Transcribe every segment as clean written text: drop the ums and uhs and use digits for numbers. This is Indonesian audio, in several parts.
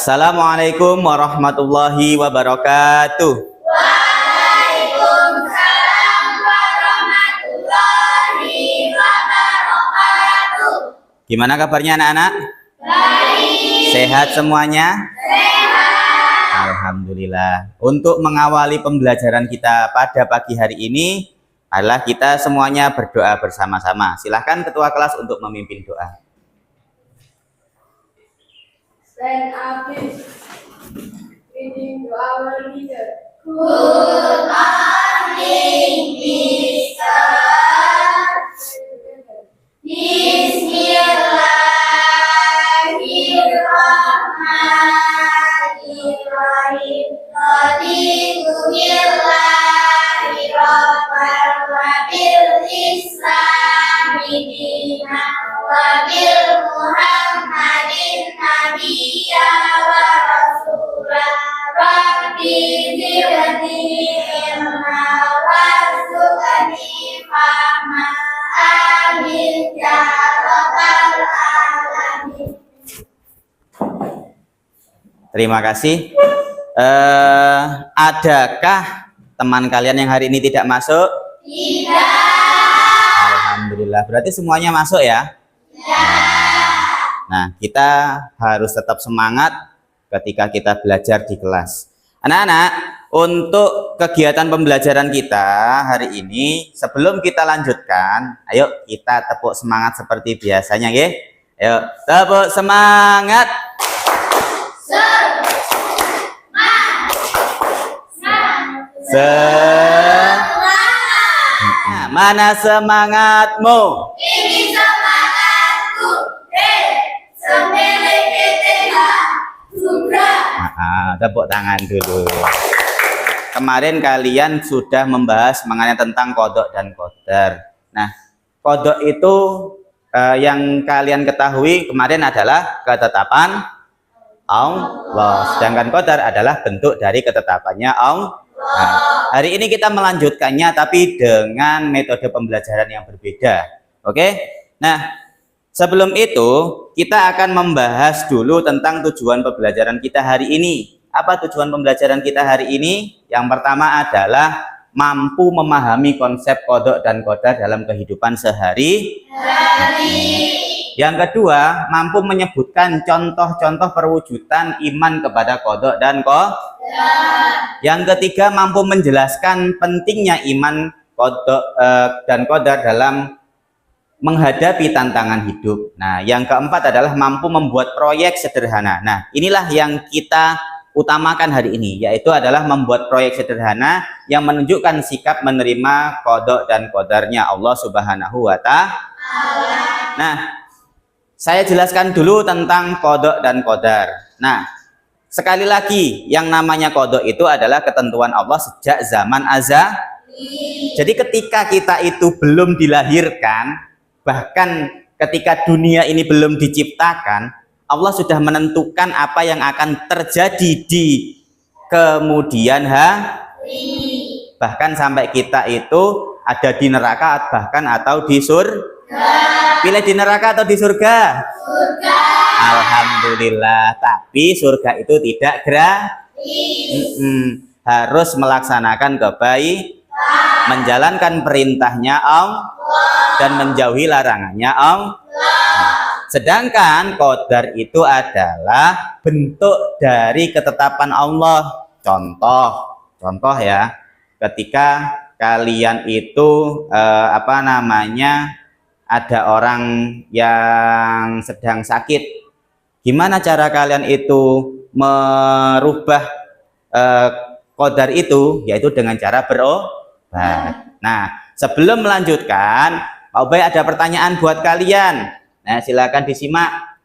Assalamualaikum warahmatullahi wabarakatuh. Waalaikumsalam warahmatullahi wabarakatuh. Gimana kabarnya anak-anak? Baik. Sehat semuanya? Sehat. Alhamdulillah. Untuk mengawali pembelajaran kita pada pagi hari ini adalah kita semuanya berdoa bersama-sama. Silahkan ketua kelas untuk memimpin doa. Stand up, please. Reading to our leader. Good morning, Mister. Bismillahirrahmanirrahim. Raditu billahi rabban wa bil islami dinan wa bil muhammadin nabiyya wa rasulah. Rabbi zidni ilma warzuqni fahma. Amin ya rabbal alamin. Terima kasih. Adakah teman kalian yang hari ini tidak masuk? Tidak. Alhamdulillah. Berarti semuanya masuk ya? Ya. Nah, kita harus tetap semangat ketika kita belajar di kelas. Anak-anak, untuk kegiatan pembelajaran kita hari ini, sebelum kita lanjutkan, ayo kita tepuk semangat seperti biasanya, ya. Ayo, tepuk semangat. Mana semangatmu? Ini semangatku. Sembilan Tepuk tangan dulu. Kemarin kalian sudah membahas mengenai tentang kodok dan qadar. Nah, kodok itu yang kalian ketahui kemarin adalah ketetapan Allah. Sedangkan qadar adalah bentuk dari ketetapannya Allah. Nah, hari ini kita melanjutkannya tapi dengan metode pembelajaran yang berbeda. Oke? Nah, sebelum itu kita akan membahas dulu tentang tujuan pembelajaran kita hari ini. Apa tujuan pembelajaran kita hari ini? Yang pertama adalah mampu memahami konsep kodok dan qadar dalam kehidupan sehari-hari. Yang kedua, mampu menyebutkan contoh-contoh perwujudan iman kepada kodok dan qadar. Yang ketiga, mampu menjelaskan pentingnya iman kodok dan qadar dalam menghadapi tantangan hidup. Nah, yang keempat adalah mampu membuat proyek sederhana. Nah, inilah yang kita utamakan hari ini, yaitu adalah membuat proyek sederhana yang menunjukkan sikap menerima kodok dan qadarnya Allah Subhanahu wa Ta'ala. Nah, saya jelaskan dulu tentang kodok dan qadar. Nah, sekali lagi, yang namanya kodok itu adalah ketentuan Allah sejak zaman azali. Jadi ketika kita itu belum dilahirkan, bahkan ketika dunia ini belum diciptakan, Allah sudah menentukan apa yang akan terjadi di kemudian hari. Bahkan sampai kita itu ada di neraka bahkan atau di surga. Pilih di neraka atau di surga? Surga. Alhamdulillah. Tapi surga itu tidak gratis. Harus melaksanakan kebaikan, menjalankan perintahnya Allah dan menjauhi larangannya Allah. Sedangkan qadar itu adalah bentuk dari ketetapan Allah. Contoh ya, ketika kalian itu ada orang yang sedang sakit, gimana cara kalian itu merubah qadar itu? Yaitu dengan cara berobat. Nah, sebelum melanjutkan, Pak Ubay ada pertanyaan buat kalian. Nah, silakan disimak.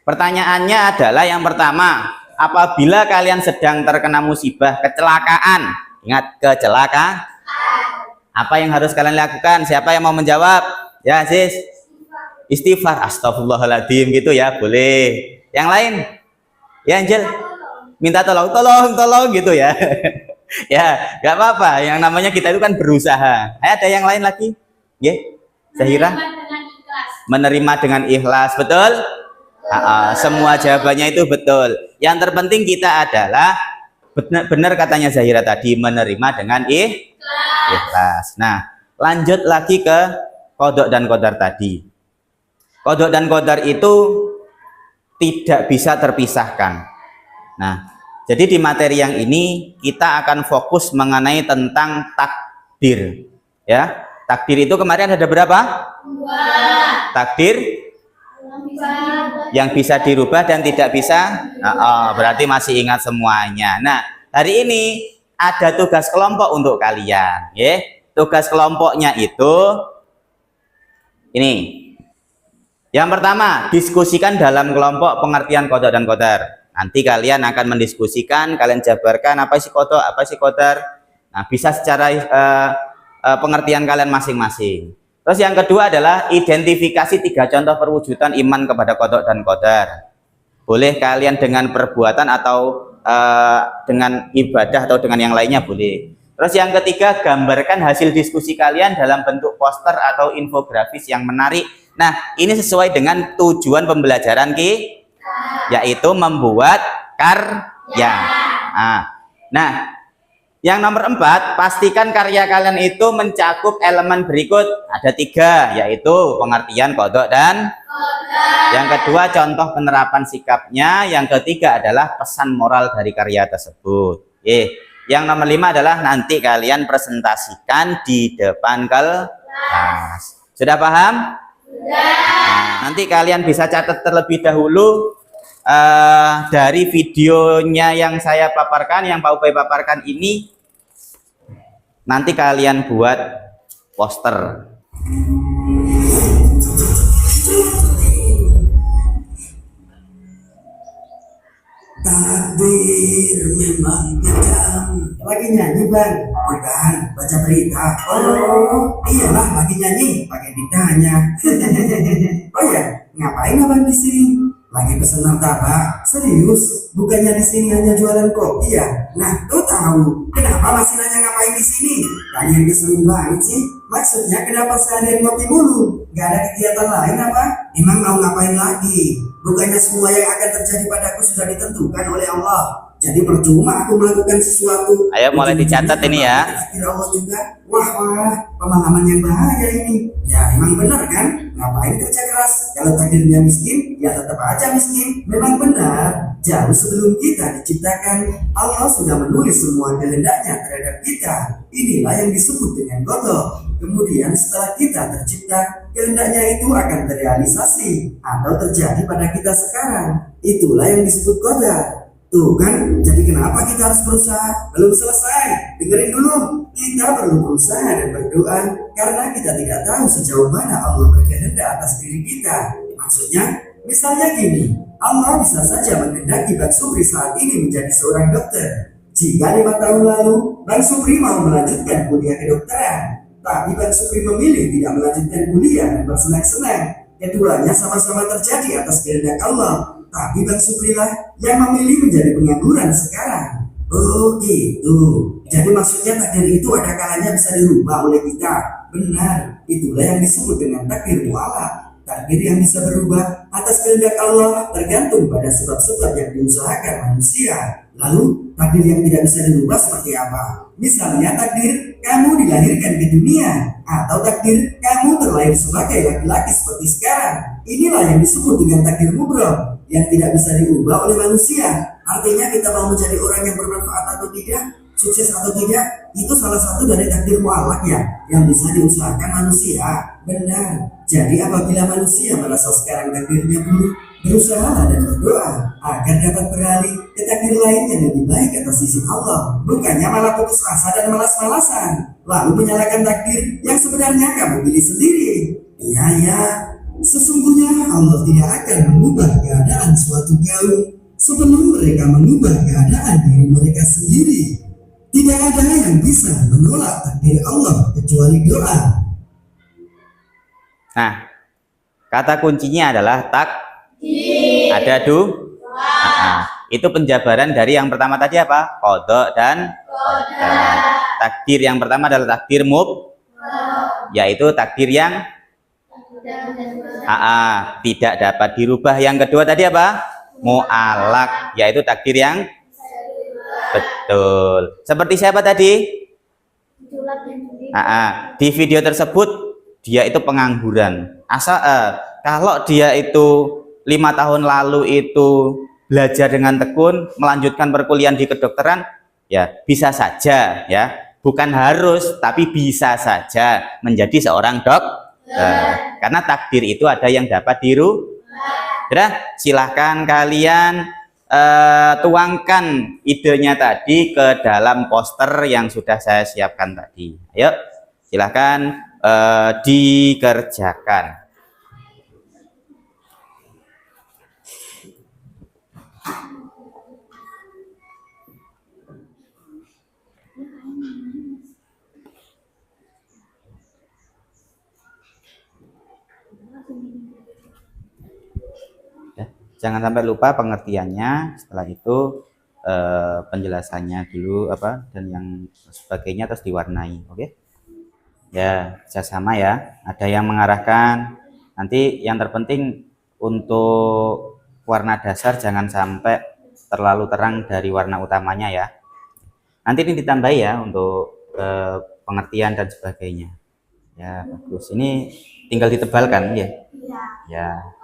Pertanyaannya adalah yang pertama, apabila kalian sedang terkena musibah, kecelakaan, ingat kecelakaan, apa yang harus kalian lakukan? Siapa yang mau menjawab? Ya, sis. Istighfar, astagfirullahaladzim gitu ya, boleh. Yang lain? Ya, Angel. Minta tolong gitu ya. Ya, nggak apa-apa. Yang namanya kita itu kan berusaha. Ada yang lain lagi? Ya, Zahira? Menerima dengan ikhlas, betul? Semua jawabannya itu betul. Yang terpenting kita adalah benar katanya Zahira tadi, menerima dengan ikhlas. Nah, lanjut lagi ke qada dan qadar tadi. Qada dan qadar itu tidak bisa terpisahkan. Nah, jadi di materi yang ini kita akan fokus mengenai tentang takdir. Ya, takdir itu kemarin ada berapa? 2. Takdir yang bisa dirubah dan tidak bisa. Berarti masih ingat semuanya. Nah, hari ini ada tugas kelompok untuk kalian. Ya, tugas kelompoknya itu ini. Yang pertama, diskusikan dalam kelompok pengertian qada dan qadar. Nanti kalian akan mendiskusikan, kalian jabarkan apa sih qada, apa sih qadar. Nah, bisa secara pengertian kalian masing-masing. Terus yang kedua adalah identifikasi 3 contoh perwujudan iman kepada qada dan qadar. Boleh kalian dengan perbuatan atau dengan ibadah atau dengan yang lainnya boleh. Terus yang ketiga, gambarkan hasil diskusi kalian dalam bentuk poster atau infografis yang menarik. Nah, ini sesuai dengan tujuan pembelajaran yaitu membuat karya. Nah, yang nomor 4, pastikan karya kalian itu mencakup elemen berikut. Ada 3, yaitu pengertian qada dan qadar. Yang kedua, contoh penerapan sikapnya. Yang ketiga adalah pesan moral dari karya tersebut. Yang nomor 5 adalah nanti kalian presentasikan di depan kelas. Sudah paham? Nah, nanti kalian bisa catat terlebih dahulu dari videonya yang saya paparkan, yang Pak Ubay paparkan ini, nanti kalian buat poster. Takdir memang kejam. Lagi nyanyi Bang? Bukan, baca berita. Oh, iyalah lagi nyanyi, pakai ditanya. Oh ya, ngapain Abang di sini? Lagi pesen martabak. Serius? Bukannya di sini hanya jualan kopi ya? Nah, tuh tahu. Kenapa masih nanya ngapain di sini? Kalian keselin banget sih. Maksudnya kenapa seharian ngopi mulu? Gak ada kegiatan lain apa? Emang mau ngapain lagi? Bukannya semua yang akan terjadi padaku sudah ditentukan oleh Allah. Jadi percuma aku melakukan sesuatu. Ayo mulai dicatat ini ya. Allah juga. Wah, pemahaman yang bahaya ini. Ya emang benar kan? Ngapain kerja keras? Kalau takdirnya miskin, ya tetap aja miskin. Memang benar. Jauh sebelum kita diciptakan, Allah sudah menulis semua kehendaknya terhadap kita. Inilah yang disebut dengan qada. Kemudian setelah kita tercipta, kehendaknya itu akan terrealisasi atau terjadi pada kita sekarang. Itulah yang disebut qadar. Tuh kan, jadi kenapa kita harus berusaha? Belum selesai, dengerin dulu. Kita perlu berusaha dan berdoa karena kita tidak tahu sejauh mana Allah berkehendak atas diri kita. Maksudnya, misalnya gini, Allah bisa saja menghendaki Bang Supri saat ini menjadi seorang dokter. Jika 5 tahun lalu, Bang Supri mau melanjutkan kuliah kedokteran, tapi Bang Supri memilih tidak melanjutkan kuliah dan bersenang-senang. Keduanya sama-sama terjadi atas kehendak Allah. Tapi Bang Supri lah yang memilih menjadi pengangguran sekarang. Oh gitu. Jadi maksudnya takdir itu ada kalanya bisa dirubah oleh kita. Benar. Itulah yang disebut dengan takdir mu'alaq. Takdir yang bisa berubah atas kehendak Allah tergantung pada sebab-sebab yang diusahakan manusia. Lalu takdir yang tidak bisa dirubah seperti apa? Misalnya takdir kamu dilahirkan ke dunia, atau takdir kamu terlahir sebagai laki-laki seperti sekarang. Inilah yang disebut dengan takdir mubrom, yang tidak bisa diubah oleh manusia. Artinya kita mau menjadi orang yang bermanfaat atau tidak, sukses atau tidak, itu salah satu dari takdir mu'alaq ya, yang bisa diusahakan manusia. Benar. Jadi apabila manusia merasa sekarang takdirnya buruk, berusaha dan berdoa agar dapat beralih ke takdir lain yang lebih baik atas sisi Allah. Bukannya malah putus asa dan malas-malasan, lalu menyalahkan takdir yang sebenarnya kamu pilih sendiri. Iya, sesungguhnya Allah tidak akan mengubah keadaan suatu kaum sebelum mereka mengubah keadaan diri mereka sendiri. Tidak ada yang bisa menolak takdir Allah kecuali doa. Nah, kata kuncinya adalah takdir. Ada itu penjabaran dari yang pertama tadi apa? Qada dan qadar. Takdir yang pertama adalah takdir yaitu takdir yang Tidak dapat dirubah. Yang kedua tadi apa? Mu'alak, yaitu takdir yang betul. Seperti siapa tadi? Di video tersebut dia itu pengangguran. Kalau dia itu 5 tahun lalu itu belajar dengan tekun, melanjutkan perkuliahan di kedokteran, ya bisa saja, ya bukan harus, tapi bisa saja menjadi seorang dokter. Karena takdir itu ada yang dapat dirubah. Silahkan kalian tuangkan idenya tadi ke dalam poster yang sudah saya siapkan tadi. Ayo, silahkan dikerjakan. Jangan sampai lupa pengertiannya, setelah itu penjelasannya dulu apa dan yang sebagainya terus diwarnai. Oke? Ya, sama ya. Ada yang mengarahkan. Nanti yang terpenting untuk warna dasar jangan sampai terlalu terang dari warna utamanya ya. Nanti ini ditambah ya untuk pengertian dan sebagainya. Ya, bagus. Ini tinggal ditebalkan ya. Ya.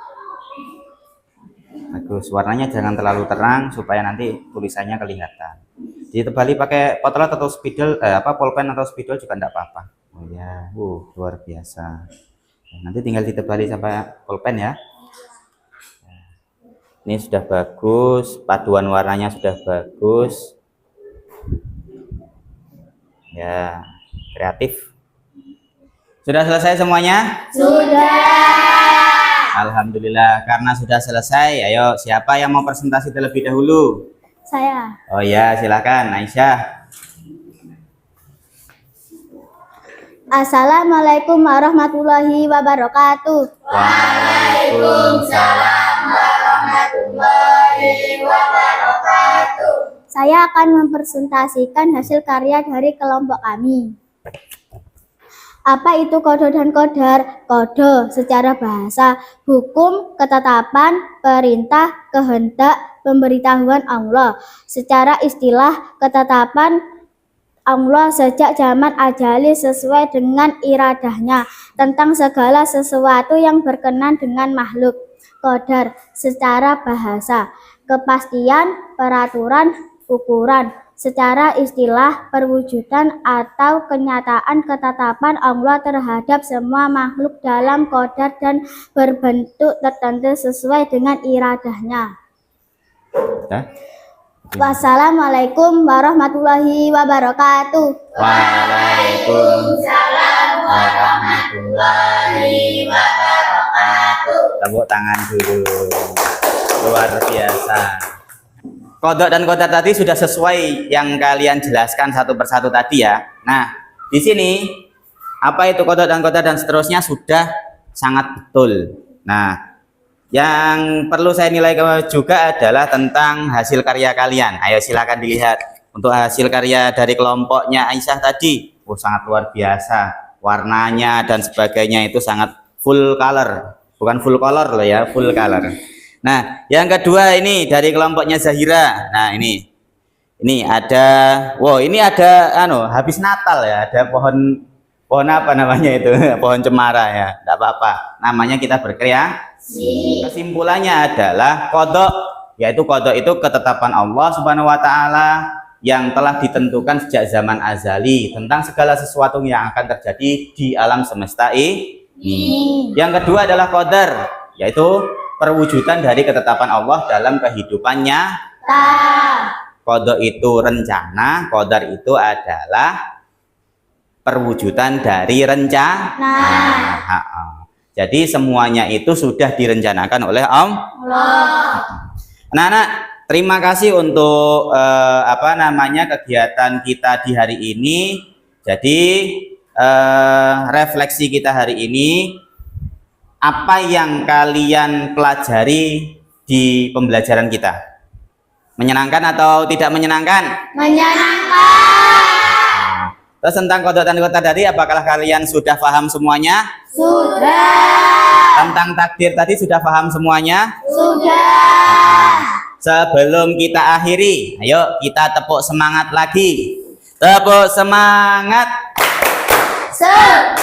Bagus, warnanya jangan terlalu terang supaya nanti tulisannya kelihatan. Ditebali pakai potlot atau spidol, pulpen atau spidol juga tidak apa-apa. Oh ya, luar biasa. Nanti tinggal ditebali sampai pulpen ya. Ini sudah bagus, paduan warnanya sudah bagus. Ya, kreatif. Sudah selesai semuanya? Sudah. Alhamdulillah, karena sudah selesai. Ayo, siapa yang mau presentasi terlebih dahulu? Saya. Oh ya, silakan Aisyah. Assalamualaikum warahmatullahi wabarakatuh. Waalaikumsalam warahmatullahi wabarakatuh. Saya akan mempresentasikan hasil karya dari kelompok kami. Apa itu kodo dan kodar? Kodo secara bahasa, hukum, ketetapan, perintah, kehendak, pemberitahuan Allah. Secara istilah, ketetapan Allah sejak zaman ajali sesuai dengan iradahnya tentang segala sesuatu yang berkenan dengan makhluk. Kodar secara bahasa, kepastian, peraturan, ukuran. Secara istilah, perwujudan atau kenyataan ketetapan Allah terhadap semua makhluk dalam kodar dan berbentuk tertentu sesuai dengan iradahnya. Wassalamualaikum warahmatullahi wabarakatuh. Waalaikumsalam warahmatullahi wabarakatuh. Tepuk tangan dulu. Luar biasa. Kodok dan kodar tadi sudah sesuai yang kalian jelaskan satu persatu tadi ya. Nah, di sini apa itu kodok dan kodar dan seterusnya sudah sangat betul. Nah, yang perlu saya nilai juga adalah tentang hasil karya kalian. Ayo silakan dilihat. Untuk hasil karya dari kelompoknya Aisyah tadi, sangat luar biasa. Warnanya dan sebagainya itu sangat full color. Bukan full color loh ya, full color. Nah, yang kedua ini dari kelompoknya Zahira. Nah, ini ada, ini ada habis Natal ya, ada pohon apa namanya itu? Pohon cemara ya. Enggak apa-apa. Namanya kita berkreasi. Kesimpulannya adalah kodok, yaitu kodok itu ketetapan Allah Subhanahu wa taala yang telah ditentukan sejak zaman azali tentang segala sesuatu yang akan terjadi di alam semesta ini. Yang kedua adalah kodar, yaitu perwujudan dari ketetapan Allah dalam kehidupannya. Kodok itu rencana, kodar itu adalah perwujudan dari rencana. Jadi semuanya itu sudah direncanakan oleh Allah. Anak-anak, terima kasih untuk kegiatan kita di hari ini. Jadi refleksi kita hari ini, apa yang kalian pelajari di pembelajaran kita? Menyenangkan atau tidak menyenangkan? Menyenangkan. Terus tentang kodok dan kodar tadi, apakah kalian sudah paham semuanya? Sudah. Tentang takdir tadi sudah paham semuanya? Sudah. Sebelum kita akhiri, ayo kita tepuk semangat lagi. Tepuk semangat. Semangat.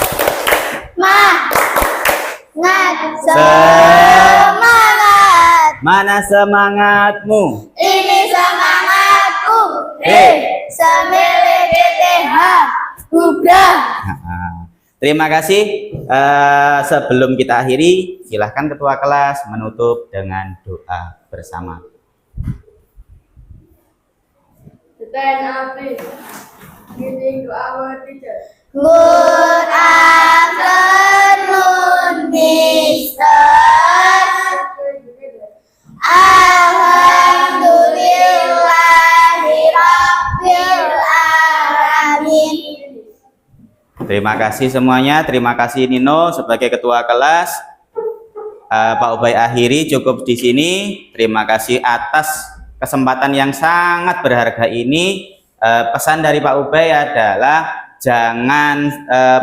Mana semangatmu? Ini semangatku. Semilik GTH. Gubra. Terima kasih. Sebelum kita akhiri, silahkan ketua kelas menutup dengan doa bersama. Stand up, please. Meeting to our teacher. Good afternoon, Mister. Alhamdulillahirabbil alamin. Terima kasih semuanya. Terima kasih Nino sebagai ketua kelas. Pak Ubay akhiri cukup di sini. Terima kasih atas kesempatan yang sangat berharga ini. Pesan dari Pak Ubay adalah jangan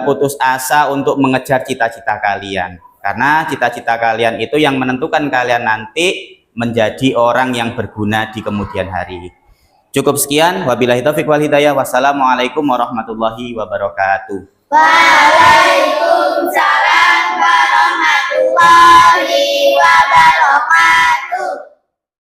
putus asa untuk mengejar cita-cita kalian. Karena cita-cita kalian itu yang menentukan kalian nanti menjadi orang yang berguna di kemudian hari. Cukup sekian. Wabillahi taufiq wal hidayah. Wassalamualaikum warahmatullahi wabarakatuh. Waalaikumsalam warahmatullahi wabarakatuh.